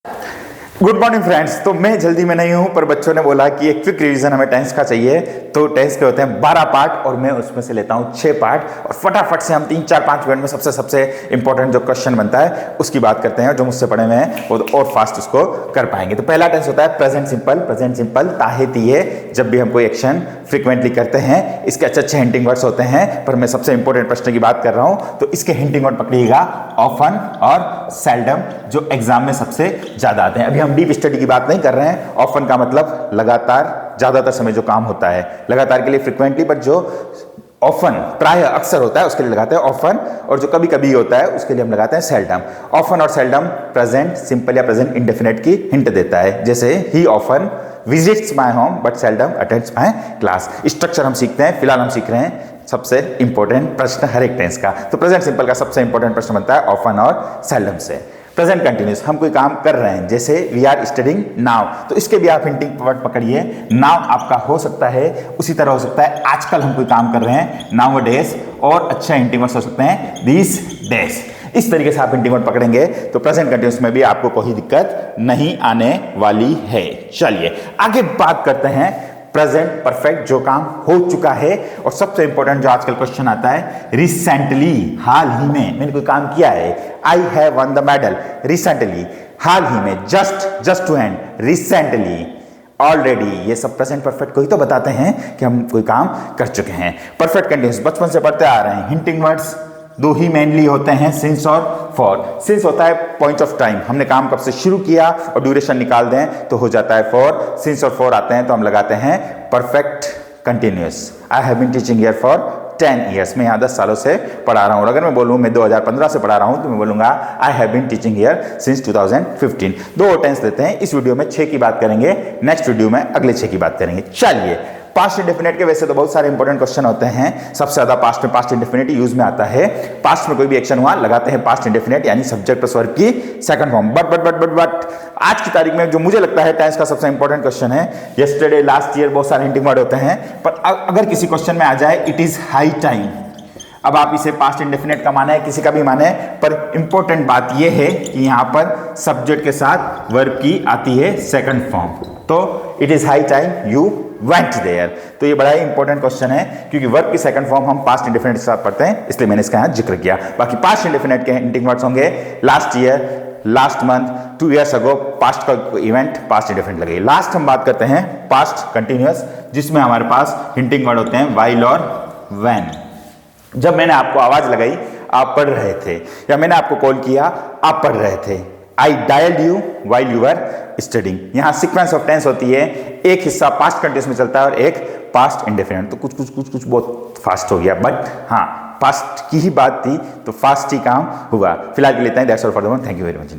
Good morning friends. तो मैं जल्दी में नहीं हूं, पर बच्चों ने बोला कि एक क्विक रिवीजन हमें टेंस का चाहिए। तो टेंस के होते हैं 12 पार्ट और मैं उसमें से लेता हूं 6 पार्ट और फटाफट से हम 3-4-5 मिनट में सबसे इंपॉर्टेंट जो क्वेश्चन बनता है उसकी बात करते हैं। जो मुझसे पढ़े हुए हैं वो और फास्ट उसको कर पाएंगे। तो पहला टेंस होता है प्रेजेंट सिंपल। प्रेजेंट सिंपल ताहे तिये, जब भी हम कोई एक्शन फ्रिक्वेंटली करते हैं इसके अच्छे हिंटिंग वर्ड्स होते हैं, पर मैं सबसे इंपॉर्टेंट प्रश्न की बात कर रहा हूं तो इसके हिंटिंग वर्ड पकड़िएगा ऑफन और सेल्डम, जो एग्जाम में सबसे ज्यादा आते हैं। अभी हम डीप स्टडी की बात नहीं कर रहे हैं। ऑफन का मतलब लगातार, ज्यादातर समय जो काम होता है, लगातार के लिए फ्रिक्वेंटली, बट जो ऑफन प्राय अक्सर होता है उसके लिए लगाते हैं ऑफन, और जो कभी कभी होता है उसके लिए हम लगाते हैं सेल्डम। ऑफन और सेल्डम प्रेजेंट सिंपल या प्रेजेंट इंडेफिनिट की हिंट देता है। जैसे ही often visits my home but seldom attends my class. Structure हम सीखते हैं, फिलहाल हम सीख रहे हैं सबसे इंपॉर्टेंट प्रश्न हर एक टेंस का। तो प्रेजेंट सिंपल का सबसे इंपॉर्टेंट प्रश्न बनता है ऑफन और सेल्डम से। प्रेजेंट कंटिन्यूस, हम कोई काम कर रहे हैं, जैसे वी आर स्टडिंग नाउ, तो इसके भी आप हिंटिंग वर्ड पकड़िए। नाउ आपका हो सकता है, उसी तरह हो सकता है आजकल हम कोई काम कर रहे हैं, नाउ डेज, और अच्छा हिंटिंग वर्ड हो सकते हैं दिस डेज। इस तरीके से आप हिंटिंग वर्ड पकड़ेंगे तो प्रेजेंट कंटिन्यूस में भी आपको कोई दिक्कत नहीं आने वाली है। चलिए आगे बात करते हैं प्रेजेंट परफेक्ट, जो काम हो चुका है। और सबसे इंपॉर्टेंट जो आजकल क्वेश्चन आता है, रिसेंटली, हाल ही में मैंने कोई काम किया है। I have won the medal, recently, हाल ही में, just to and, recently, already, ये सब प्रेजेंट परफेक्ट को ही तो बताते हैं कि हम कोई काम कर चुके हैं। परफेक्ट कंटिन्यूस बचपन से पढ़ते आ रहे हैं। हिंटिंग वर्ड्स दो ही मेनली होते हैं, सिंस और फॉर। सिंस होता है पॉइंट ऑफ टाइम, हमने काम कब से शुरू किया और ड्यूरेशन निकाल दें तो हो जाता है फॉर। सिंस और फॉर आते हैं तो हम लगाते हैं perfect continuous. I have been teaching here for 10 years, मैं यहाँ 10 सालों से पढ़ा रहा हूँ। और अगर मैं बोलूँ मैं 2015 से पढ़ा रहा हूँ तो मैं बोलूँगा I have been teaching here since 2015। दो टेंस लेते हैं। इस वीडियो में 6 की बात करेंगे, नेक्स्ट वीडियो में अगले 6 की बात करेंगे। चलिए पास्ट इंडेफिनिट के वैसे तो बहुत सारे इंपॉर्टेंट क्वेश्चन होते हैं। सबसे ज्यादा पास्ट में पास्ट इंडेफिनिट यूज में आता है। पास्ट में कोई भी एक्शन हुआ लगाते हैं पास्ट इंडेफिनिट, यानी सब्जेक्ट प्लस वर्ब की सेकंड फॉर्म। बट आज की तारीख में जो मुझे लगता है टेंस का सबसे इंपॉर्टेंट क्वेश्चन है, यस्टरडे, लास्ट ईयर, बहुत सारे हिंटिंग वर्ड होते हैं, पर अगर किसी क्वेश्चन में आ जाए इट इज हाई टाइम, अब आप इसे पास्ट इंडेफिनिट का माने किसी का भी माने, पर इंपॉर्टेंट बात यह है कि यहां पर सब्जेक्ट के साथ वर्ब की आती है सेकंड फॉर्म। तो it is high time you went there. तो ये बड़ा ही इंपॉर्टेंट क्वेश्चन है, क्योंकि वर्ब की सेकंड फॉर्म हम पास्ट इंडेफिनिट के साथ पढ़ते हैं, इसलिए मैंने इसका यहां जिक्र किया। बाकी पास्ट इंडेफिनिट के हिंटिंग वर्ड्स होंगे last year, last month, 2 years ago, past का इवेंट पास्ट इंडेफिनिट लगेगी। लास्ट हम बात करते हैं पास्ट कंटिन्यूअस, जिसमें हमारे पास हिंटिंग वर्ड होते हैं व्हाइल और व्हेन। जब मैंने आपको आवाज लगाई आप पढ़ रहे थे, या मैंने आपको कॉल किया आप पढ़ रहे थे। I dialled you while you are studying. यहां सीक्वेंस ऑफ टेंस होती है, एक हिस्सा पास्ट कंटिन्यूअस में चलता है और एक पास्ट इंडेफिनिट। तो कुछ बहुत फास्ट हो गया, बट हाँ पास्ट की ही बात थी तो फास्ट ही काम हुआ। फिलहाल के लिए इतना ही। That's all for the moment. Thank you very much.